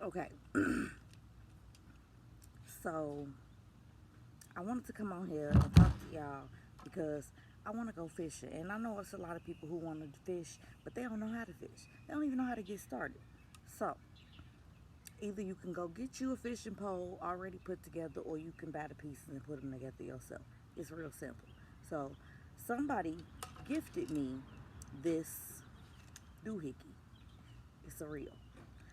Okay, so I wanted to come on here and talk to y'all because I want to go fishing. And I know it's a lot of people who want to fish, but they don't know how to fish. They don't even know how to get started. So, either you can go get you a fishing pole already put together, or you can buy the pieces and put them together yourself. It's real simple. So, somebody gifted me this doohickey. It's a reel.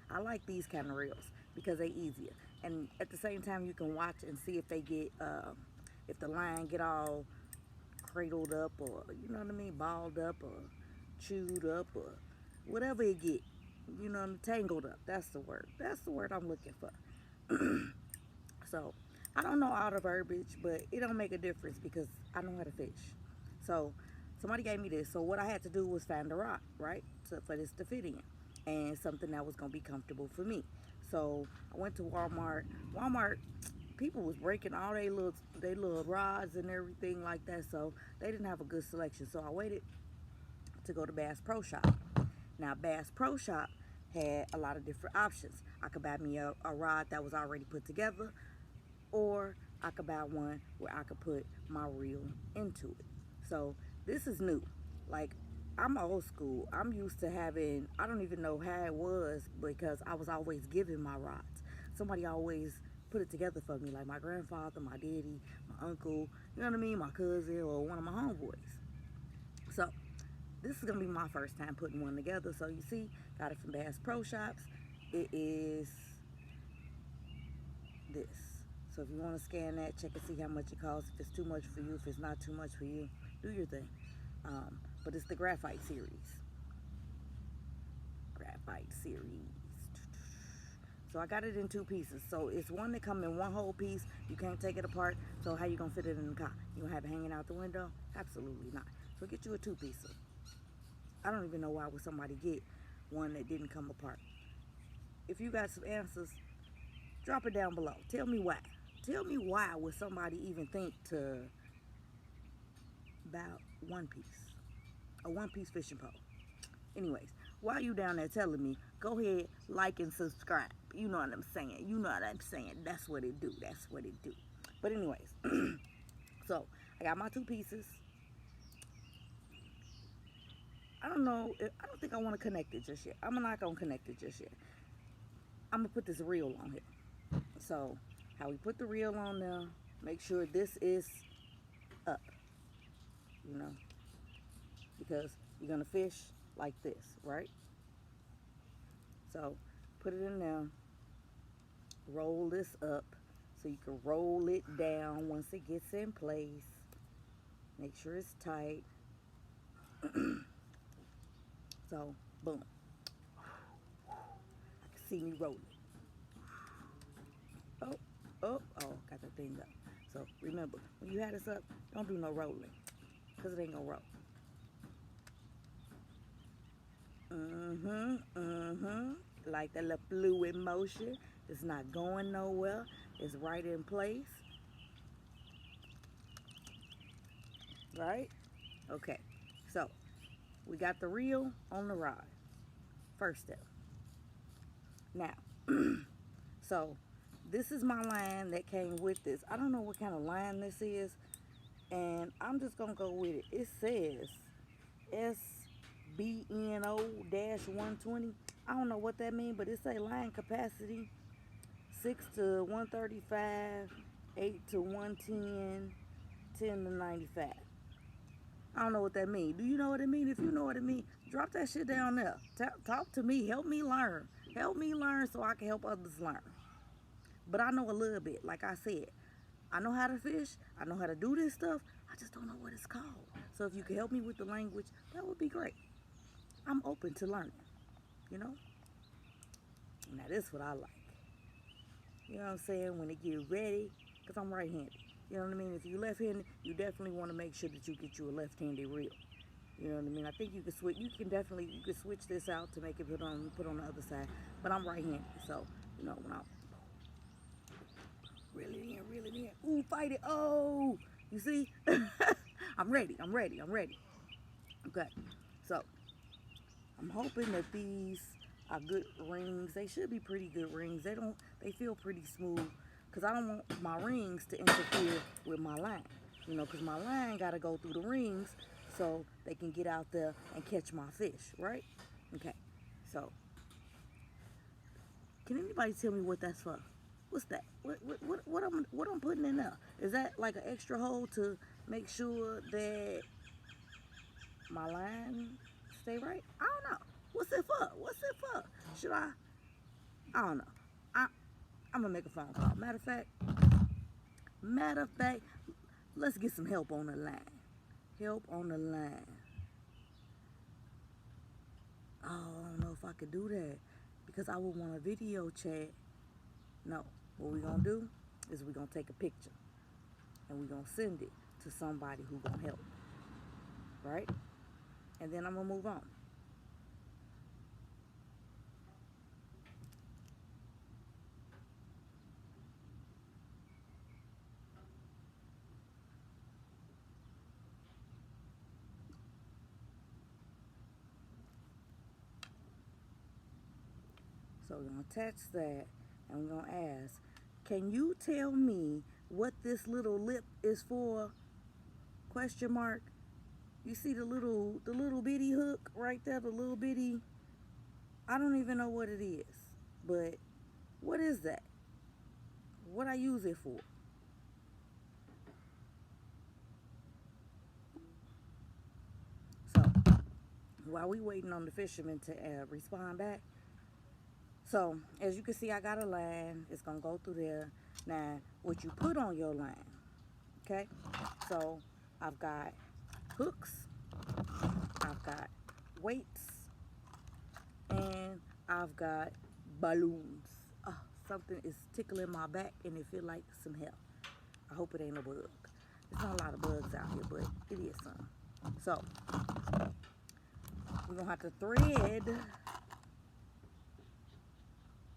I like these kind of reels because they easier, and at the same time you can watch and see if they get if the line get all cradled up, or you know what I mean, balled up or chewed up or whatever it get, you know, tangled up. That's the word. That's the word I'm looking for. So I don't know all the verbiage, but it don't make a difference because I know how to fish. So somebody gave me this. So what I had to do was find a rock, right, for this to fit in, and something that was gonna be comfortable for me. So I went to Walmart. Walmart people was breaking all they little rods and everything like that. So they didn't have a good selection. So I waited to go to Bass Pro Shop. Now Bass Pro Shop had a lot of different options. I could buy me a rod that was already put together, or I could buy one where I could put my reel into it. So this is new. Like, I'm old school. I'm used to having, I don't even know how it was because I was always given my rods. Somebody always put it together for me, like my grandfather, my daddy, my uncle, you know what I mean, my cousin, or one of my homeboys. So this is gonna be my first time putting one together. So you see, got it from Bass Pro Shops. It is this. So if you want to scan that, check and see how much it costs. If it's too much for you, if it's not too much for you, do your thing. But it's the graphite series. Graphite series. So I got it in two pieces. So it's one that come in one whole piece. You can't take it apart. So how you gonna fit it in the car? You gonna have it hanging out the window? Absolutely not. So get you a two piecer. I don't even know why would somebody get one that didn't come apart. If you got some answers, drop it down below. Tell me why. Tell me why would somebody even think to buy one piece, a one piece fishing pole? Anyways, while you down there telling me, go ahead, like and subscribe. You know what I'm saying. You know what I'm saying. That's what it do. That's what it do. But anyways, so I got my two pieces. I don't know. I don't think I want to connect it just yet. I'm not gonna connect it just yet. I'm gonna put this reel on here. So how we put the reel on there? Make sure this is up. You know, because you're gonna fish like this, right? So put it in there. Roll this up so you can roll it down once it gets in place. Make sure it's tight. So, boom. I can see me rolling. Oh, got that thing up. So, remember, when you have this up, don't do no rolling because it ain't gonna roll. Like that little fluid motion. It's not going nowhere. It's right in place, right? Okay. So, we got the reel on the rod. First step. Now, so this is my line that came with this. I don't know what kind of line this is, and I'm just gonna go with it. It says SBNO 120. I don't know what that means, but it say line capacity 6 to 135, 8 to 110, 10 to 95. I don't know what that means. Do you know what it means? If you know what it means, drop that shit down there. Talk to me. Help me learn. Help me learn so I can help others learn. But I know a little bit. Like I said, I know how to fish. I know how to do this stuff. I just don't know what it's called. So if you could help me with the language, that would be great. I'm open to learning. You know. Now this is what I like. You know what I'm saying? When it get ready, cause I'm right-handed. You know what I mean? If you left-handed, you definitely want to make sure that you get you a left-handed reel. You know what I mean? I think you can switch. You can switch this out to make it put on the other side. But I'm right-handed, so you know when I reel it in. Ooh, fight it! Oh, you see? I'm ready. I'm ready. I'm ready. Okay, so I'm hoping that these are good rings. They should be pretty good rings. They feel pretty smooth. Because I don't want my rings to interfere with my line. You know, because my line got to go through the rings so they can get out there and catch my fish, right? Okay, so can anybody tell me what that's for? What's that? What I'm putting in there? Is that like an extra hole to make sure that my line stay right? I don't know. What's it for? What's it for? Should I don't know. I'm gonna make a phone call. Matter of fact, let's get some help on the line. Help on the line. Oh, I don't know if I could do that because I would want a video chat. No, what we're gonna do is we're gonna take a picture and we're gonna send it to somebody who gonna help, right? And then I'm gonna move on. So we're gonna text that and we're gonna ask, can you tell me what this little lip is for? Question mark. You see the little bitty hook right there, the little bitty, I don't even know what it is. But what is that? What I use it for? So while we waiting on the fisherman to respond back, so as you can see, I got a line. It's gonna go through there. Now, what you put on your line, okay? So I've got hooks, I've got weights, and I've got balloons. Oh, something is tickling my back and it feel like some hell. I hope it ain't a bug. There's not a lot of bugs out here, but it is some. So we're gonna have to thread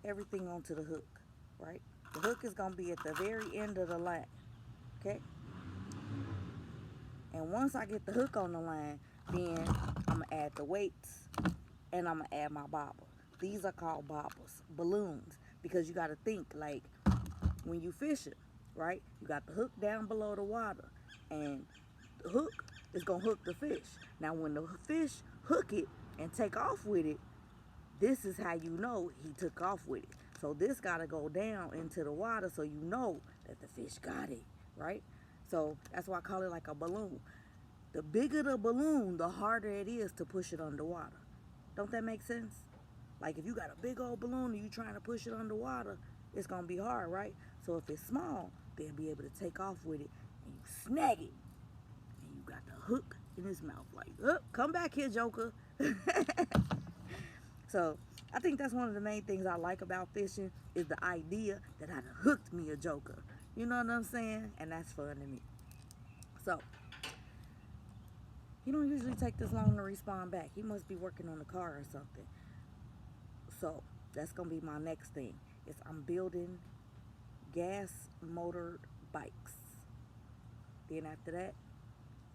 everything onto the hook, right? The hook is gonna be at the very end of the line, okay? And once I get the hook on the line, then I'm gonna add the weights and I'm gonna add my bobber. These are called bobbers, balloons, because you gotta think like when you fishing, right? You got the hook down below the water and the hook is gonna hook the fish. Now when the fish hook it and take off with it, this is how you know he took off with it. So this gotta go down into the water so you know that the fish got it, right? So that's why I call it like a balloon. The bigger the balloon, the harder it is to push it underwater. Don't that make sense? Like if you got a big old balloon and you trying to push it underwater, it's gonna be hard, right? So if it's small, they'll be able to take off with it and you snag it. And you got the hook in his mouth like, oh, come back here, Joker. So I think that's one of the main things I like about fishing is the idea that I done hooked me a joker. You know what I'm saying? And that's fun to me. So he don't usually take this long to respond back. He must be working on the car or something. So that's gonna be my next thing. Is I'm building gas motored bikes. Then after that,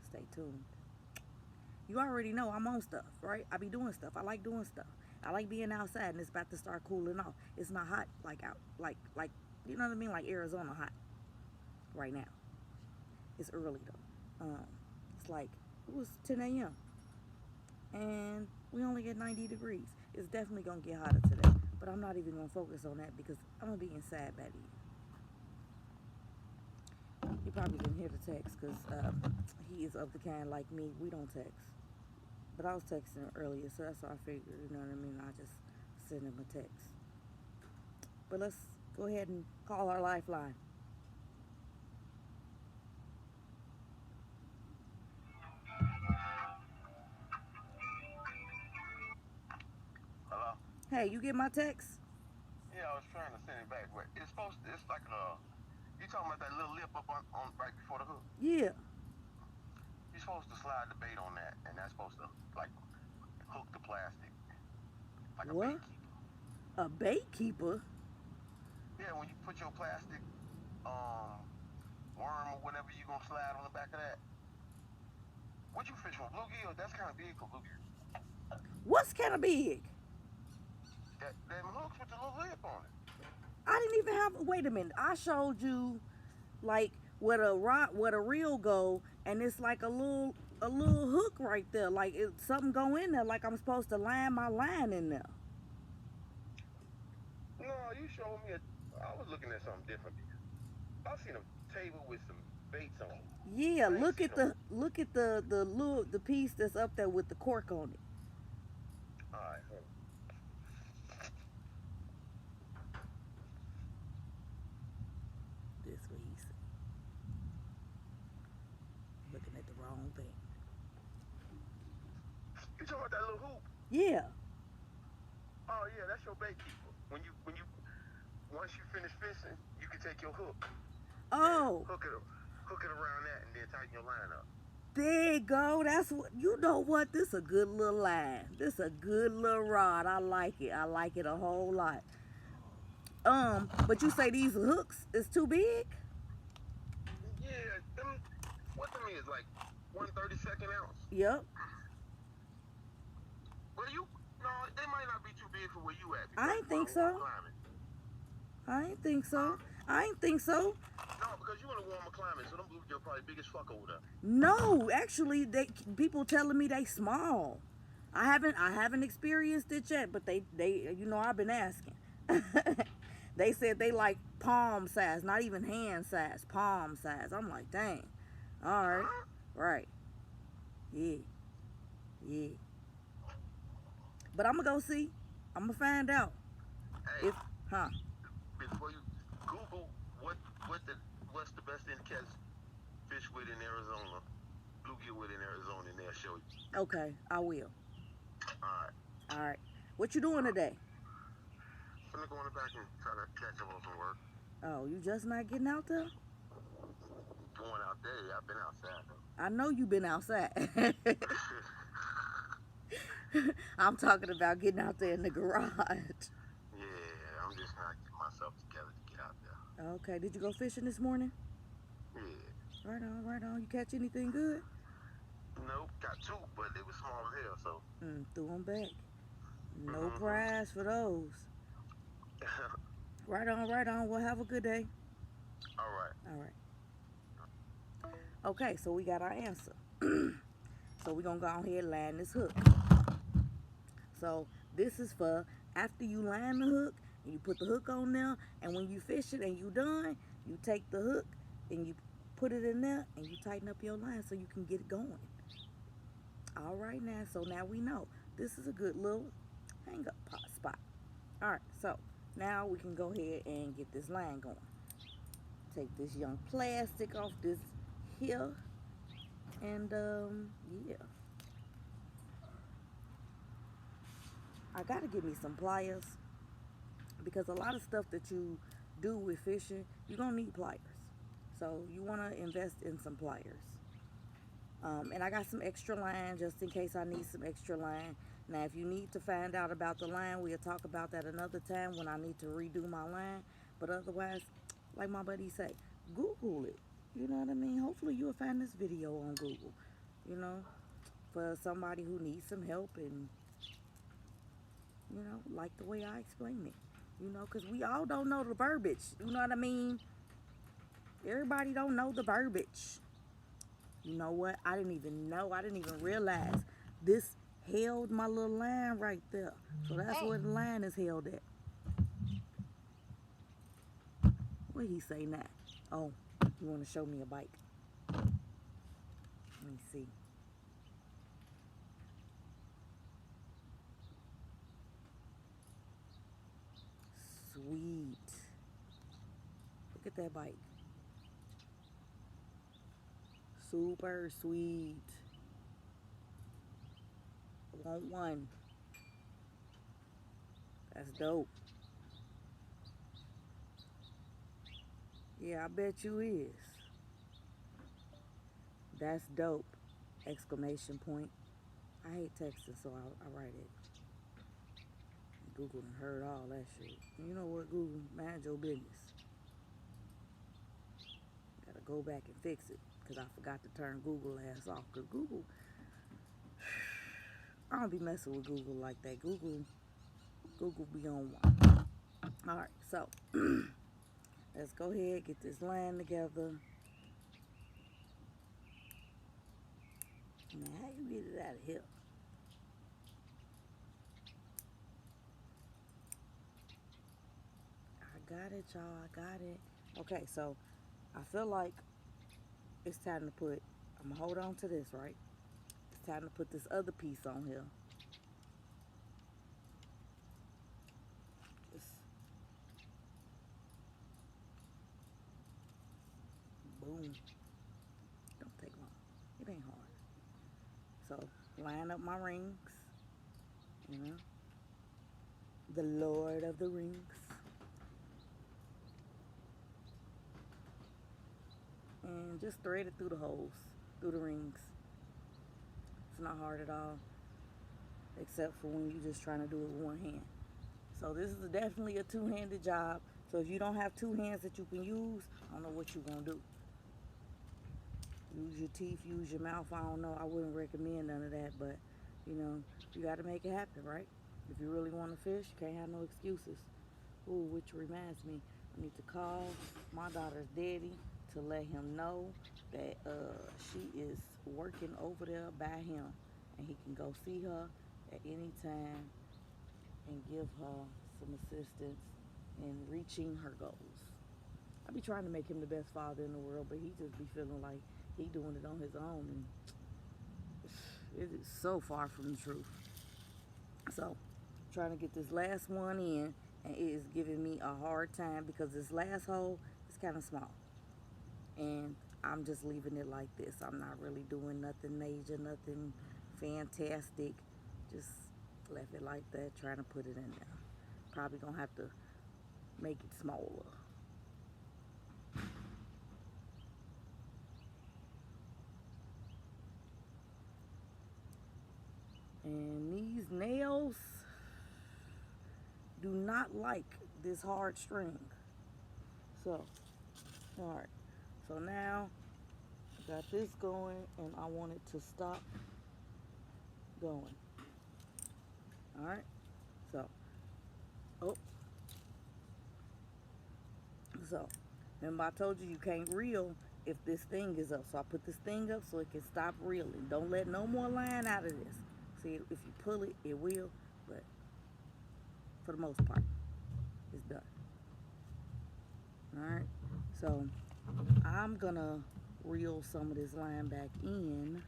stay tuned. You already know I'm on stuff, right? I be doing stuff. I like doing stuff. I like being outside and it's about to start cooling off. It's not hot like out like you know what I mean, like Arizona hot right now. It's early though. It's like it was 10 a.m. and we only get 90 degrees. It's definitely gonna get hotter today, but I'm not even gonna focus on that because I'm gonna be inside by then. You probably didn't hear the text because he is of the kind like me. We don't text. But I was texting him earlier, so that's what I figured, you know what I mean? I just send him a text. But let's go ahead and call our lifeline. Hello? Hey, you get my text? Yeah, I was trying to send it back, but it's like you talking about that little lip up on right before the hook? Yeah. You're supposed to slide the bait on that, and that's supposed to, like, hook the plastic, like a bait What? keeper. A bait keeper? Yeah, when you put your plastic, worm or whatever you gonna slide on the back of that. What you fish for? Bluegill? That's kind of big for bluegill. What's kind of big? Them hooks with the little lip on it. I didn't even have. Wait a minute. I showed you like where the rod, where the reel go, and it's like a little hook right there. Like something go in there. Like I'm supposed to line my line in there. No, you showed me. I was looking at something different. I seen a table with some baits on it. Yeah, I ain't seen no. look at the piece that's up there with the cork on it. All right, hold on. This what he said. Looking at the wrong thing. You talking about that little hoop? Yeah. Oh yeah, that's your bait keeper. When you once you finish fishing, you can take your hook. Oh, Hook it around that, and then tighten your line up. there you go. That's what you know. What this a good little line. This a good little rod. I like it. I like it a whole lot. But you say these hooks is too big? Yeah, what them is like 1/32 ounce. Yep. Well, no, they might not be too big for where you at. I ain't think so. I ain't think so. I ain't think so. No, because you in a warmer climate, so them bluegills probably big as fuck over there. No, actually, people telling me they small. I haven't experienced it yet, but they you know I've been asking. They said they like palm size, not even hand size, palm size. I'm like, dang. All right, right, yeah, yeah. But I'm gonna go see. I'm gonna find out Hey, if, huh? before you Google what's the best in catch fish with in Arizona, bluegill with in Arizona, and they'll show you. Okay, I will. All right. All right. What you doing today? I'm gonna go in the back and try to catch up on some work. Oh, you just not getting out there? Going out there, I've been outside though. I know you been outside. I'm talking about getting out there in the garage. Yeah, I'm just trying to get myself together to get out there. Okay, did you go fishing this morning? Yeah. Right on, right on. You catch anything good? Nope, got two, but they were small as hell, so. Threw them back. No prize for those. Right on, right on. Well, have a good day. All right. All right. Okay, so we got our answer. So we're going to go ahead and land this hook. So this is for after you land the hook, and you put the hook on there, and when you fish it and you done, you take the hook and you put it in there and you tighten up your line so you can get it going. All right now, so now we know. This is a good little hang up spot. All right, so now we can go ahead and get this line going. Take this young plastic off this here, and yeah. I gotta get me some pliers because a lot of stuff that you do with fishing, you're gonna need pliers. So you wanna invest in some pliers. And I got some extra line just in case I need some extra line. Now, if you need to find out about the line, we'll talk about that another time when I need to redo my line. But otherwise, like my buddy say, Google it. You know what I mean? Hopefully you'll find this video on Google, you know, for somebody who needs some help and, you know, like the way I explain it. You know, because we all don't know the verbiage. You know what I mean? Everybody don't know the verbiage. You know what? I didn't even realize this held my little line right there. So that's where the line is held at. What he say now? Oh, you want to show me a bike? Let me see. Sweet. Look at that bike. Super sweet. I want one. That's dope. Yeah, I bet you is. That's dope. Exclamation point. I hate texting, so I write it. Google done heard all that shit. You know what, Google? Mind your business. Gotta go back and fix it. Because I forgot to turn Google ass off. Because Google, I don't be messing with Google like that. Google, Google be on one. Alright, so let's go ahead, get this line together. Man, how you get it out of here? I got it, y'all. I got it. Okay, so I feel like it's time to put, I'm gonna hold on to this, right? It's time to put this other piece on here. Just boom. Don't take long. It ain't hard. So line up my rings, you know, the Lord of the Rings. And just thread it through the holes, through the rings. It's not hard at all, except for when you're just trying to do it with one hand. So this is definitely a two-handed job. So if you don't have two hands that you can use, I don't know what you're gonna do. Use your teeth, use your mouth. I don't know. I wouldn't recommend none of that, but you know, you got to make it happen, right? If you really want to fish, you can't have no excuses. Ooh, which reminds me, I need to call my daughter's daddy to let him know that she is working over there by him, and he can go see her at any time and give her some assistance in reaching her goals. I be trying to make him the best father in the world, but he just be feeling like he doing it on his own, and it is so far from the truth. So, trying to get this last one in, and it is giving me a hard time because this last hole is kind of small, and I'm just leaving it like this. I'm not really doing nothing major, nothing fantastic. Just left it like that, trying to put it in there. Probably gonna have to make it smaller. And these nails do not like this hard string. So, alright. So now, I got this going, and I want it to stop going. Alright. So, oh. So, remember I told you can't reel if this thing is up. So I put this thing up so it can stop reeling. Don't let no more line out of this. See, if you pull it, it will, but for the most part, it's done. Alright, so I'm gonna reel some of this line back in.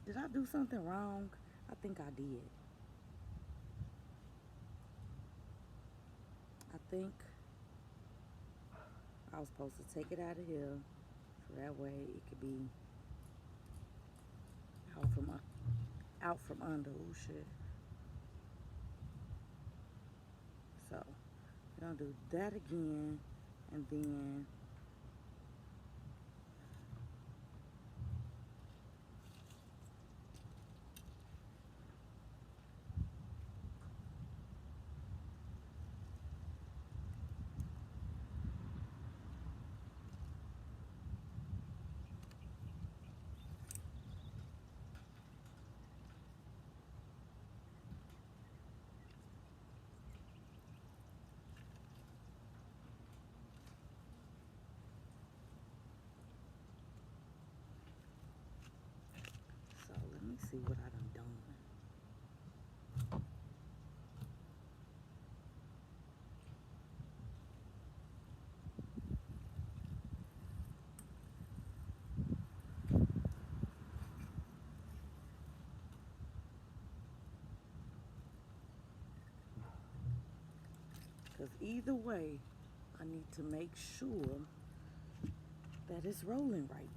Did I do something wrong? I think I did. I think I was supposed to take it out of here so that way it could be out from under. Oh shit. So we're gonna do that again, and then so let me see what I done. Because either way, I need to make sure that it's rolling right.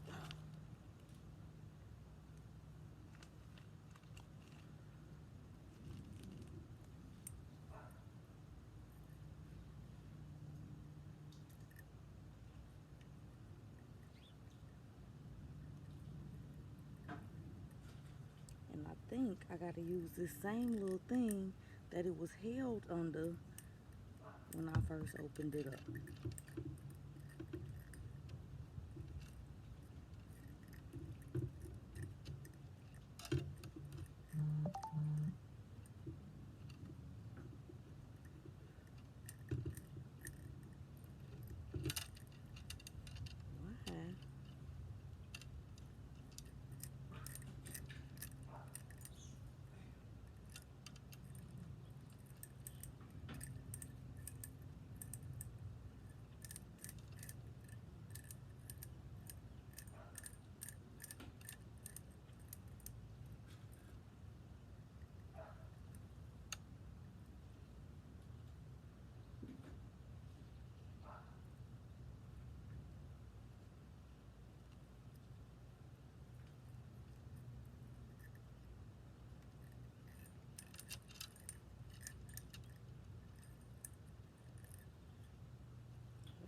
And I think I gotta use this same little thing that it was held under when I first opened it up. Why?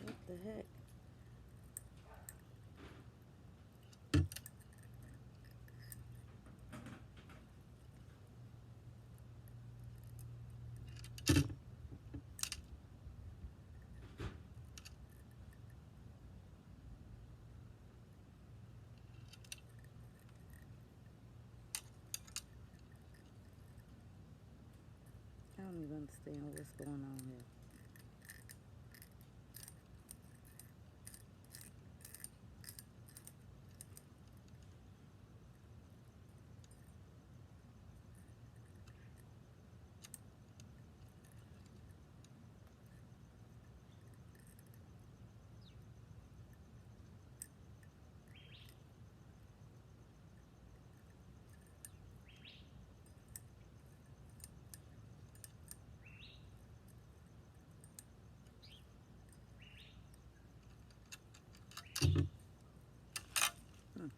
What the heck? I don't even understand what's going on here. Hmm.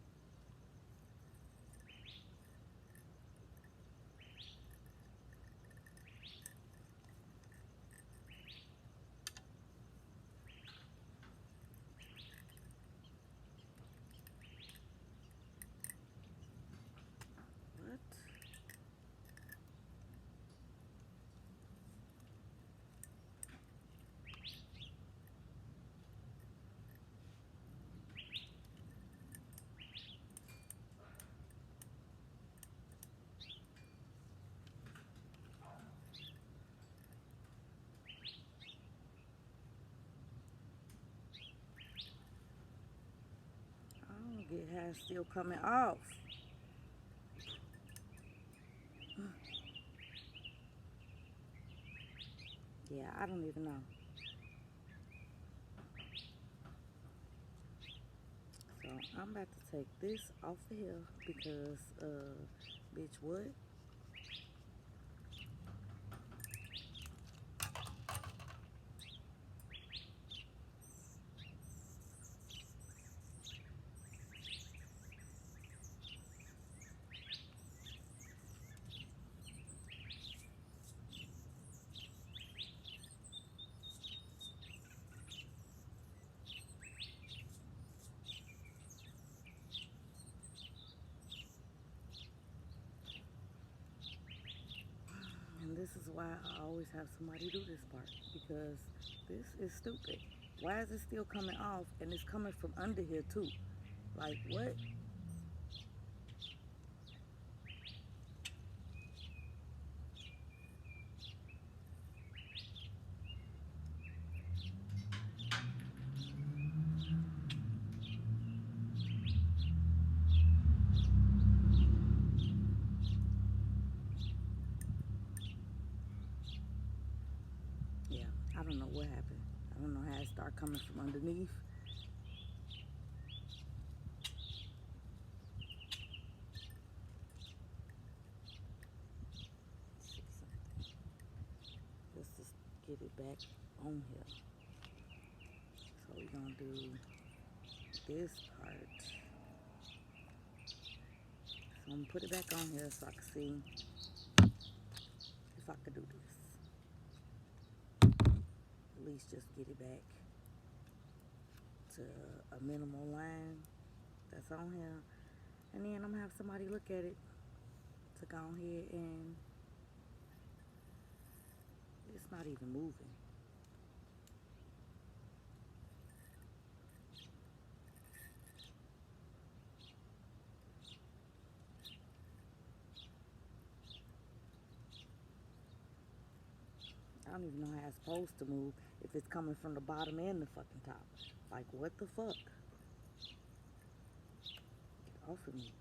What? I don't get how it's still coming off. Yeah, I don't even know. So I'm about to take this off of here because, bitch, what? And this is why I always have somebody do this part because this is stupid. Why is it still coming off and it's coming from under here too? Like what? Yeah, I don't know what happened. I don't know how it started coming from underneath. Let's just get it back on here. So we're gonna do this part. So I'm gonna put it back on here so I can see if I could do this. At least just get it back to a minimal line that's on here. And then I'm gonna have somebody look at it to go ahead and It's not even moving. I don't even know how it's supposed to move if it's coming from the bottom and the fucking top. Like, what the fuck? Get off of me.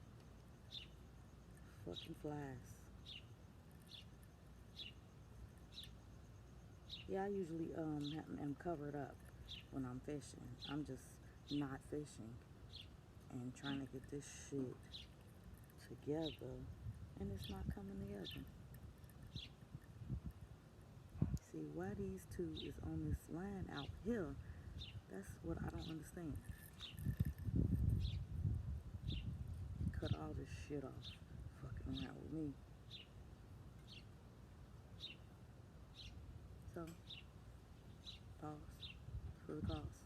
Fucking flies. Yeah, I usually am covered up when I'm fishing. I'm just not fishing and trying to get this shit together, and it's not coming together. See, why these two is on this line out here, that's what I don't understand. Cut all this shit off, fucking around with me. So, pause for the cause.